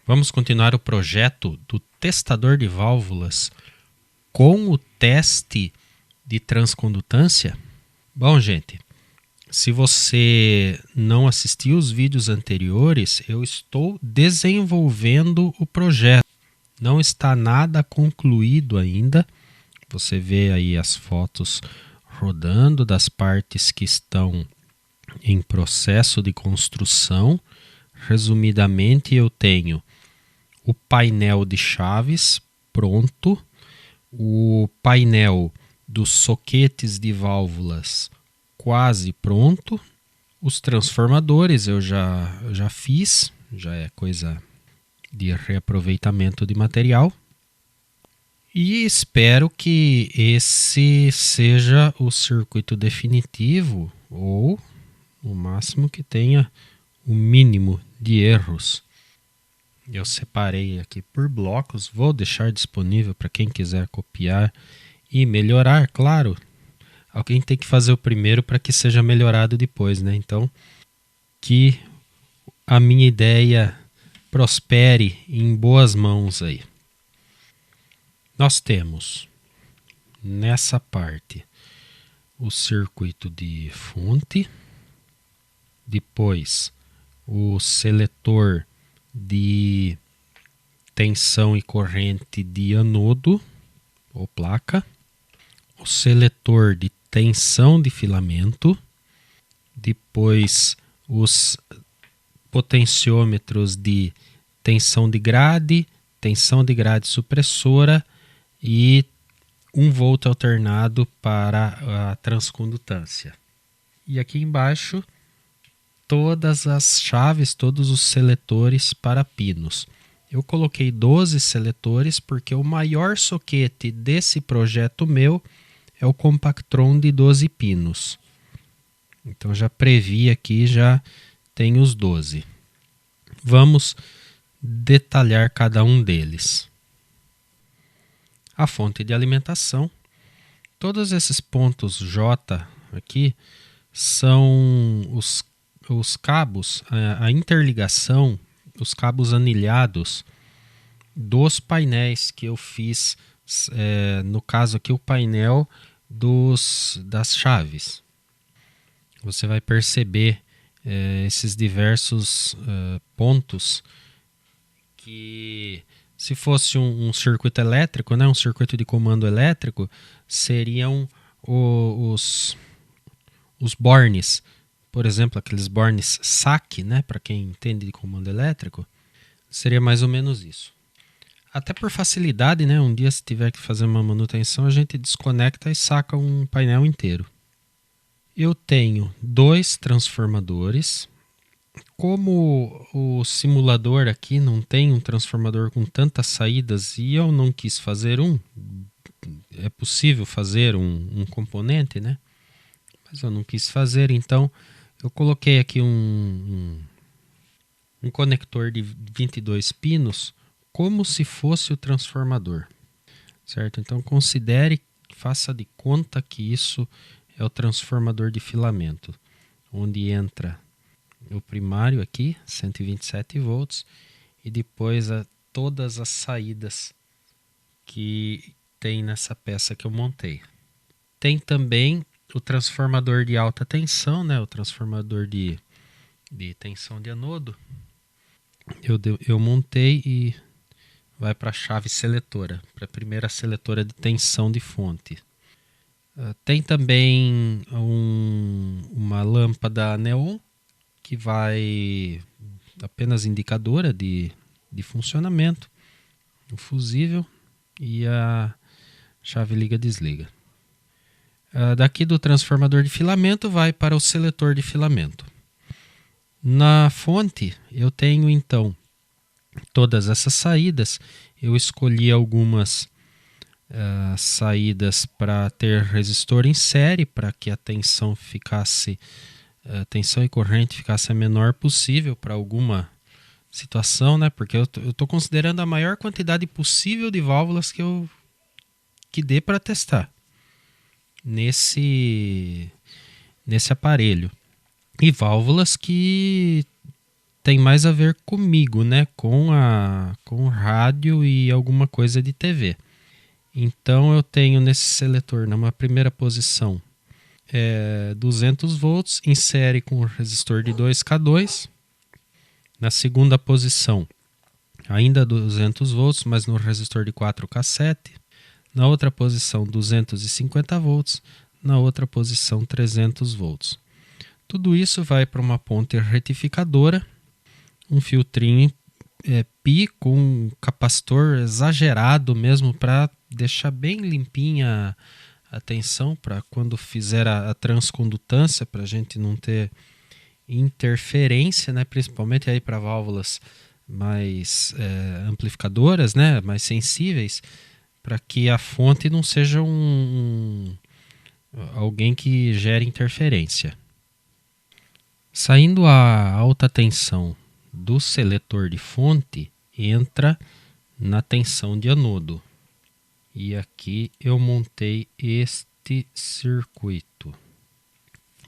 Vamos continuar o projeto do testador de válvulas com o teste de transcondutância? Bom, gente, se você não assistiu os vídeos anteriores, eu estou desenvolvendo o projeto. Não está nada concluído ainda. Você vê aí as fotos rodando das partes que estão em processo de construção. Resumidamente, eu tenho o painel de chaves pronto, o painel dos soquetes de válvulas quase pronto, os transformadores eu já fiz, já é coisa de reaproveitamento de material. E espero que esse seja o circuito definitivo ou o máximo que tenha o mínimo de erros. Eu separei aqui por blocos, vou deixar disponível para quem quiser copiar e melhorar, claro. Alguém tem que fazer o primeiro para que seja melhorado depois, né? Então, que a minha ideia prospere em boas mãos aí. Nós temos nessa parte o circuito de fonte, depois o seletor de tensão e corrente de anodo ou placa, o seletor de tensão de filamento, depois os potenciômetros de tensão de grade supressora e 1 volt alternado para a transcondutância. E aqui embaixo todas as chaves, todos os seletores para pinos. Eu coloquei 12 seletores porque o maior soquete desse projeto meu é o Compactron de 12 pinos. Então já previ aqui, já tem os 12. Vamos detalhar cada um deles. A fonte de alimentação. Todos esses pontos J aqui são os cabos, a interligação, os cabos anilhados dos painéis que eu fiz, no caso aqui o painel das chaves. Você vai perceber esses diversos pontos que, se fosse um circuito elétrico, né, um circuito de comando elétrico, seriam os bornes. Por exemplo, aqueles bornes SAC, né, para quem entende de comando elétrico, seria mais ou menos isso. Até por facilidade, né, um dia se tiver que fazer uma manutenção, a gente desconecta e saca um painel inteiro. Eu tenho 2 transformadores. Como o simulador aqui não tem um transformador com tantas saídas e eu não quis fazer é possível fazer um componente, né? Mas eu não quis fazer, então eu coloquei aqui um conector de 22 pinos como se fosse o transformador, certo? Então considere, faça de conta que isso é o transformador de filamento, onde entra o primário aqui, 127 volts, e depois todas as saídas que tem nessa peça que eu montei. Tem também o transformador de alta tensão, né? O transformador de tensão de anodo. Eu montei e vai para a chave seletora, para a primeira seletora de tensão de fonte. Tem também uma lâmpada neon, que vai apenas indicadora de funcionamento, o fusível e a chave liga-desliga. Daqui do transformador de filamento vai para o seletor de filamento. Na fonte eu tenho então todas essas saídas. Eu escolhi algumas saídas para ter resistor em série, para que a tensão tensão e corrente ficasse a menor possível para alguma situação, né? Porque eu estou considerando a maior quantidade possível de válvulas que dê para testar nesse aparelho. E válvulas que tem mais a ver comigo, né? Com o rádio e alguma coisa de TV. Então eu tenho nesse seletor, numa primeira posição, 200 volts em série com o resistor de 2K2. Na segunda posição, ainda 200 volts, mas no resistor de 4K7. Na outra posição, 250 volts. Na outra posição, 300 volts. Tudo isso vai para uma ponte retificadora, um filtrinho pi com um capacitor exagerado mesmo para deixar bem limpinha a tensão, para quando fizer a transcondutância, para a gente não ter interferência, né? Principalmente aí para válvulas mais amplificadoras, né? Mais sensíveis, para que a fonte não seja alguém que gere interferência. Saindo a alta tensão do seletor de fonte, entra na tensão de anodo. E aqui eu montei este circuito.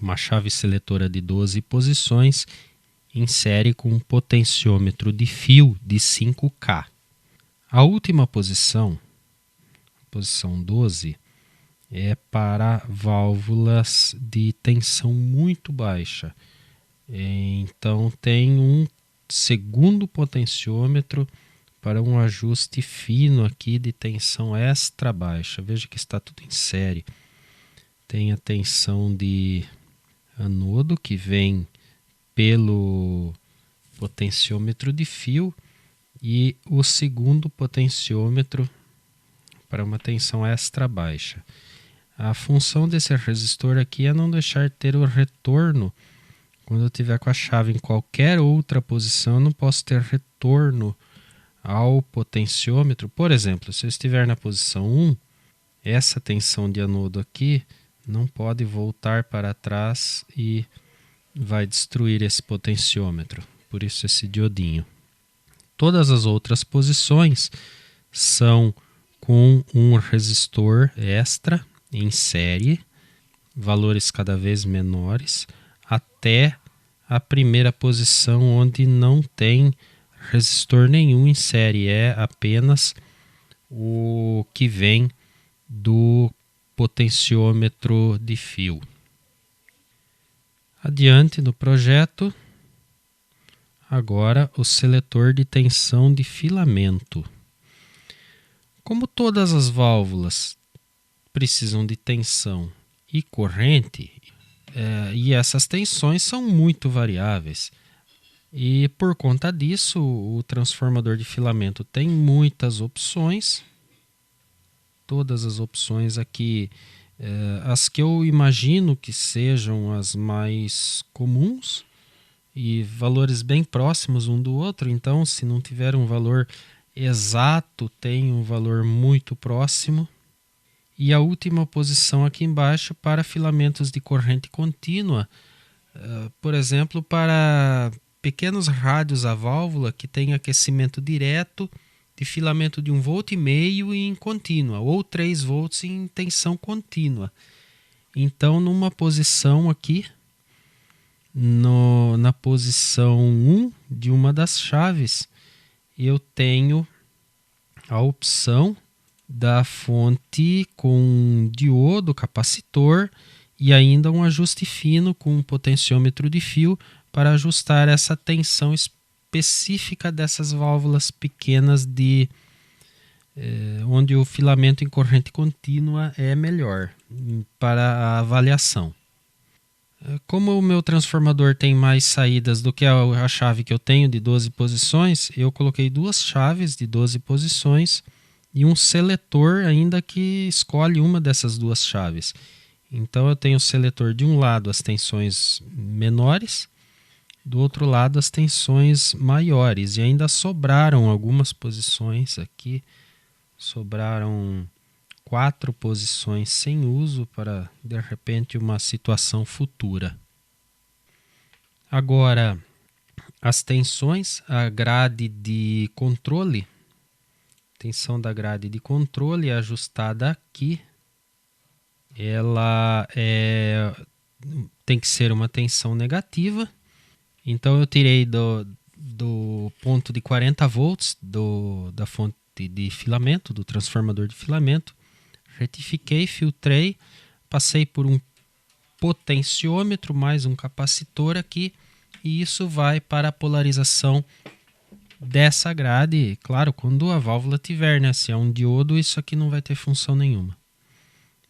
Uma chave seletora de 12 posições em série com um potenciômetro de fio de 5K. A última posição, posição 12, é para válvulas de tensão muito baixa. Então tem um segundo potenciômetro para um ajuste fino aqui de tensão extra baixa. Veja que está tudo em série. Tem a tensão de anodo que vem pelo potenciômetro de fio e o segundo potenciômetro para uma tensão extra baixa. A função desse resistor aqui é não deixar ter o retorno. Quando eu estiver com a chave em qualquer outra posição, eu não posso ter retorno ao potenciômetro. Por exemplo, se eu estiver na posição 1, essa tensão de anodo aqui não pode voltar para trás e vai destruir esse potenciômetro. Por isso esse diodinho. Todas as outras posições são com um resistor extra em série, valores cada vez menores, até a primeira posição onde não tem resistor nenhum em série, é apenas o que vem do potenciômetro de fio. Adiante no projeto, agora o seletor de tensão de filamento. Como todas as válvulas precisam de tensão e corrente, e essas tensões são muito variáveis. E por conta disso, o transformador de filamento tem muitas opções. Todas as opções aqui, as que eu imagino que sejam as mais comuns e valores bem próximos um do outro. Então, se não tiver um valor exato, tem um valor muito próximo. E a última posição aqui embaixo para filamentos de corrente contínua, por exemplo, para pequenos rádios a válvula que tem aquecimento direto de filamento de 1,5 V em contínua ou 3 volts em tensão contínua. Então, numa posição aqui, na posição 1 de uma das chaves, eu tenho a opção da fonte com diodo, capacitor e ainda um ajuste fino com um potenciômetro de fio para ajustar essa tensão específica dessas válvulas pequenas onde o filamento em corrente contínua é melhor para a avaliação. Como o meu transformador tem mais saídas do que a chave que eu tenho de 12 posições, eu coloquei duas chaves de 12 posições e um seletor ainda que escolhe uma dessas duas chaves. Então eu tenho o seletor de um lado as tensões menores, do outro lado as tensões maiores, e ainda sobraram algumas posições aqui, sobraram 4 posições sem uso para de repente uma situação futura. Agora, as tensões, a grade de controle, tensão da grade de controle é ajustada aqui. Ela tem que ser uma tensão negativa. Então eu tirei do ponto de 40 volts da fonte de filamento, do transformador de filamento, retifiquei, filtrei, passei por um potenciômetro mais um capacitor aqui, e isso vai para a polarização dessa grade. Claro, quando a válvula tiver, né? Se é um diodo, isso aqui não vai ter função nenhuma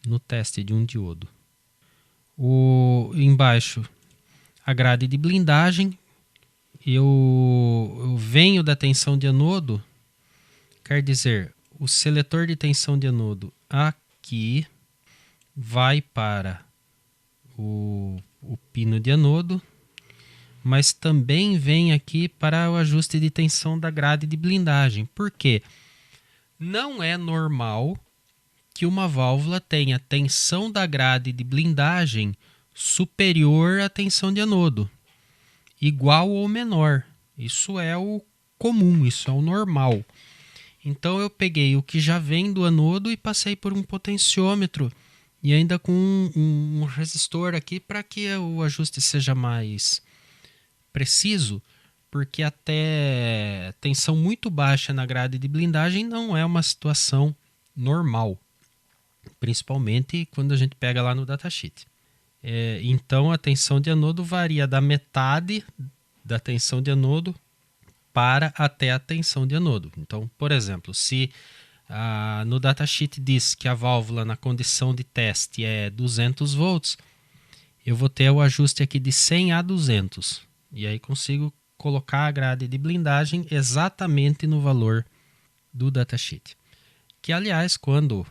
no teste de um diodo. Embaixo, a grade de blindagem. Eu venho da tensão de anodo, quer dizer, o seletor de tensão de anodo aqui vai para o pino de anodo, mas também vem aqui para o ajuste de tensão da grade de blindagem. Por quê? Não é normal que uma válvula tenha tensão da grade de blindagem superior à tensão de anodo, igual ou menor. Isso é o comum, isso é o normal. Então eu peguei o que já vem do anodo e passei por um potenciômetro e ainda com um resistor aqui para que o ajuste seja mais preciso, porque até tensão muito baixa na grade de blindagem não é uma situação normal, principalmente quando a gente pega lá no datasheet. Então a tensão de anodo varia da metade da tensão de anodo para até a tensão de anodo. Então, por exemplo, se no datasheet diz que a válvula na condição de teste é 200 volts, eu vou ter o ajuste aqui de 100 a 200. E aí consigo colocar a grade de blindagem exatamente no valor do datasheet. Que, aliás, quando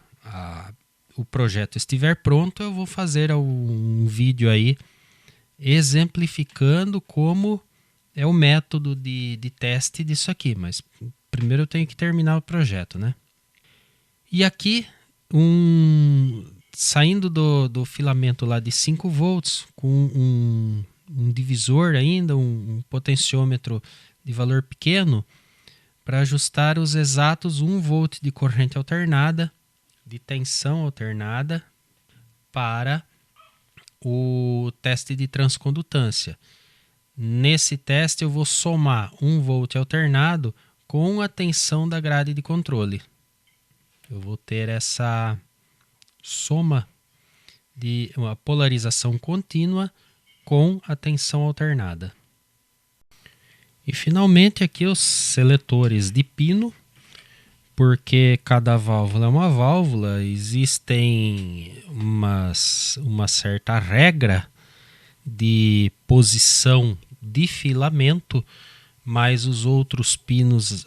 o projeto estiver pronto, eu vou fazer um vídeo aí exemplificando como é o método de teste disso aqui. Mas primeiro eu tenho que terminar o projeto, né? E aqui, saindo do filamento lá de 5 volts, com um divisor ainda, um potenciômetro de valor pequeno, para ajustar os exatos 1 volt de corrente alternada, de tensão alternada, para o teste de transcondutância. Nesse teste eu vou somar 1 volt alternado com a tensão da grade de controle. Eu vou ter essa soma de uma polarização contínua com a tensão alternada. E finalmente aqui os seletores de pino, porque cada válvula é uma válvula, existem uma certa regra de posição de filamento, mas os outros pinos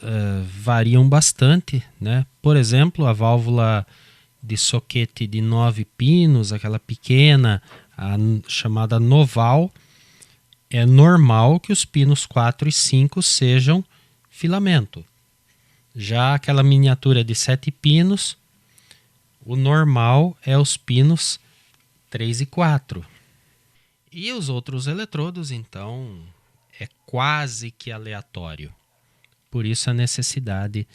variam bastante, né? Por exemplo, a válvula de soquete de 9 pinos, aquela pequena, a chamada noval, é normal que os pinos 4 e 5 sejam filamento. Já aquela miniatura de 7 pinos, o normal é os pinos 3 e 4. E os outros eletrodos, então, é quase que aleatório. Por isso a necessidade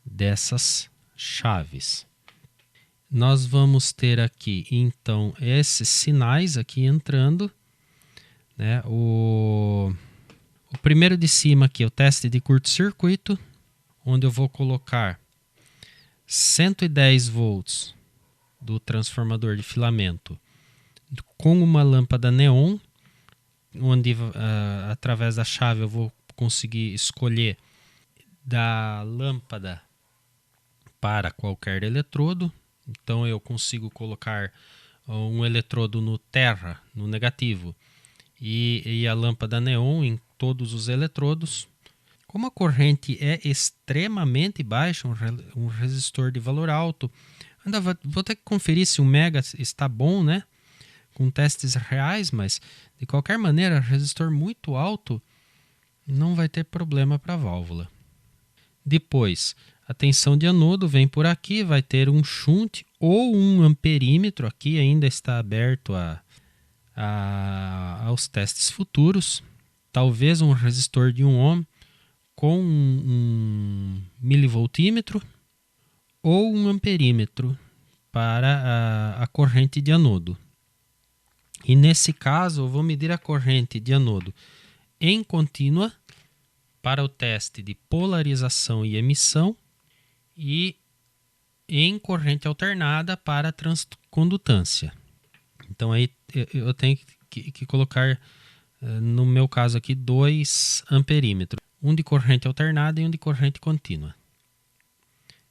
dessas chaves. Nós vamos ter aqui, então, esses sinais aqui entrando, né? O primeiro de cima aqui é o teste de curto-circuito, onde eu vou colocar 110 volts do transformador de filamento com uma lâmpada neon, onde através da chave eu vou conseguir escolher da lâmpada para qualquer eletrodo. Então eu consigo colocar um eletrodo no terra, no negativo, e a lâmpada neon em todos os eletrodos. Como a corrente é extremamente baixa, um resistor de valor alto, ainda vou ter que conferir se o mega está bom, né? Com testes reais, mas de qualquer maneira, resistor muito alto não vai ter problema para a válvula. Depois, a tensão de anodo vem por aqui, vai ter um shunt ou um amperímetro, aqui ainda está aberto aos testes futuros. Talvez um resistor de 1 ohm com um milivoltímetro ou um amperímetro para a corrente de anodo. E nesse caso eu vou medir a corrente de anodo em contínua para o teste de polarização e emissão e em corrente alternada para transcondutância. Então aí eu tenho que colocar, no meu caso aqui, 2 amperímetros. Um de corrente alternada e um de corrente contínua.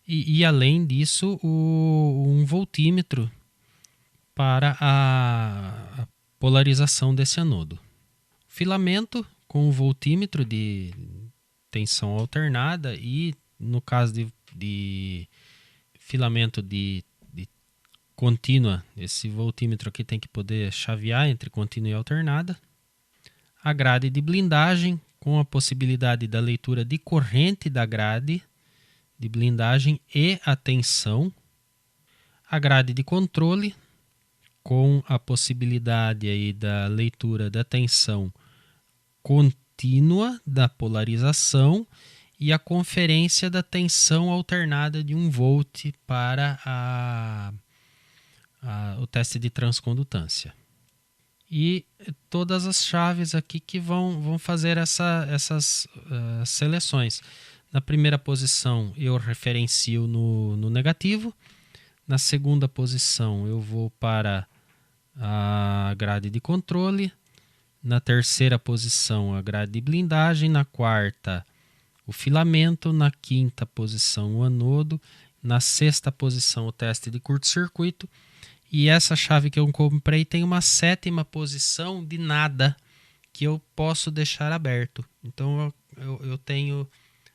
E além disso, um voltímetro para a polarização desse anodo. Filamento com o voltímetro de tensão alternada e, no caso de filamento de contínua, esse voltímetro aqui tem que poder chavear entre contínua e alternada. A grade de blindagem com a possibilidade da leitura de corrente da grade de blindagem e a tensão. A grade de controle com a possibilidade aí da leitura da tensão contínua da polarização e a conferência da tensão alternada de 1 volt para o teste de transcondutância. E todas as chaves aqui que vão fazer essas seleções. Na primeira posição eu referencio no negativo. Na segunda posição eu vou para a grade de controle. Na terceira posição a grade de blindagem. Na quarta o filamento. Na quinta posição o anodo. Na sexta posição o teste de curto-circuito. E essa chave que eu comprei tem uma 7ª posição de nada que eu posso deixar aberto. Então eu tenho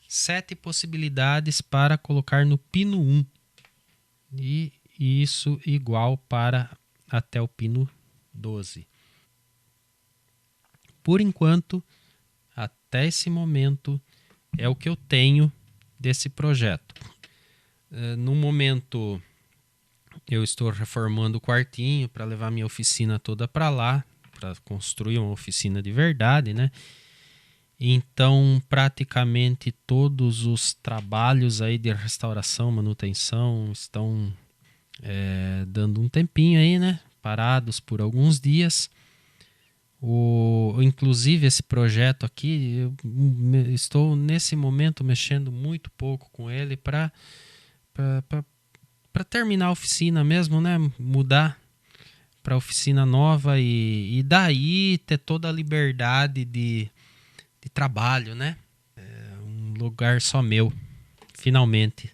7 possibilidades para colocar no pino 1. E isso igual para até o pino 12. Por enquanto, até esse momento, é o que eu tenho desse projeto. No momento, eu estou reformando o quartinho para levar minha oficina toda para lá, para construir uma oficina de verdade, né? Então, praticamente todos os trabalhos aí de restauração, manutenção estão dando um tempinho aí, né? Parados por alguns dias. Inclusive esse projeto aqui, eu estou nesse momento mexendo muito pouco com ele para terminar a oficina mesmo, né? Mudar para oficina nova e daí ter toda a liberdade de trabalho, né? Um lugar só meu, finalmente.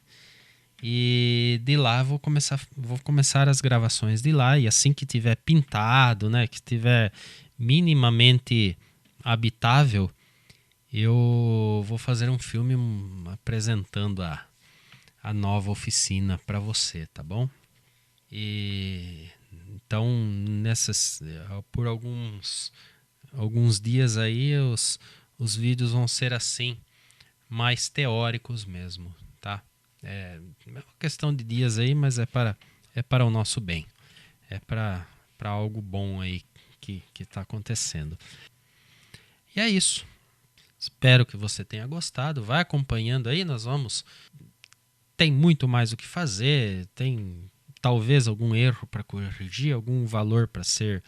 E de lá vou começar as gravações de lá, e assim que tiver pintado, né, que tiver minimamente habitável, eu vou fazer um filme apresentando a nova oficina para você, tá bom? E então por alguns dias aí os vídeos vão ser assim, mais teóricos mesmo, tá? É uma questão de dias aí, mas é para o nosso bem. É para algo bom aí que está acontecendo. E é isso. Espero que você tenha gostado. Vai acompanhando aí, tem muito mais o que fazer, tem talvez algum erro para corrigir, algum valor para ser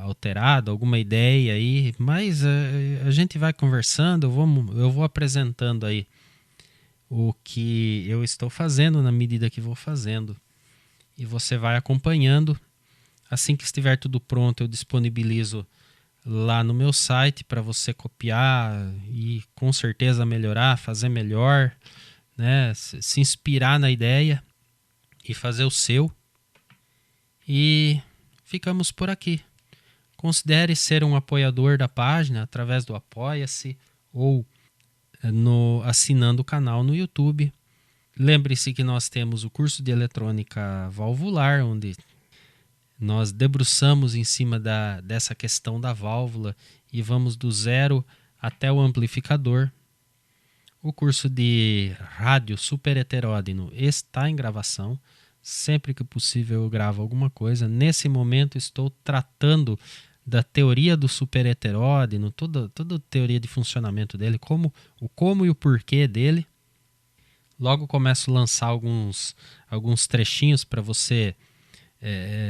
alterado, alguma ideia aí, mas a gente vai conversando, eu vou apresentando aí o que eu estou fazendo na medida que vou fazendo, e você vai acompanhando. Assim que estiver tudo pronto, eu disponibilizo lá no meu site para você copiar e com certeza melhorar, fazer melhor, né? Se inspirar na ideia e fazer o seu. E ficamos por aqui. Considere ser um apoiador da página através do Apoia-se ou assinando o canal no YouTube. Lembre-se que nós temos o curso de eletrônica valvular, onde nós debruçamos em cima dessa questão da válvula e vamos do zero até o amplificador. O curso de rádio superheteródino está em gravação. Sempre que possível eu gravo alguma coisa. Nesse momento estou tratando da teoria do superheteródino, toda a teoria de funcionamento dele, como e o porquê dele. Logo começo a lançar alguns trechinhos para você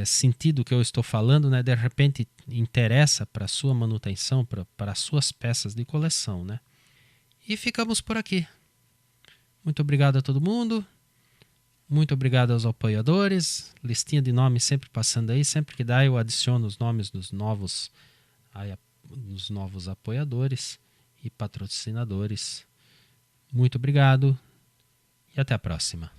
sentir do que eu estou falando, né? De repente interessa para a sua manutenção, para as suas peças de coleção, né? E ficamos por aqui. Muito obrigado a todo mundo. Muito obrigado aos apoiadores. Listinha de nomes sempre passando aí. Sempre que dá eu adiciono os nomes dos novos apoiadores e patrocinadores. Muito obrigado e até a próxima.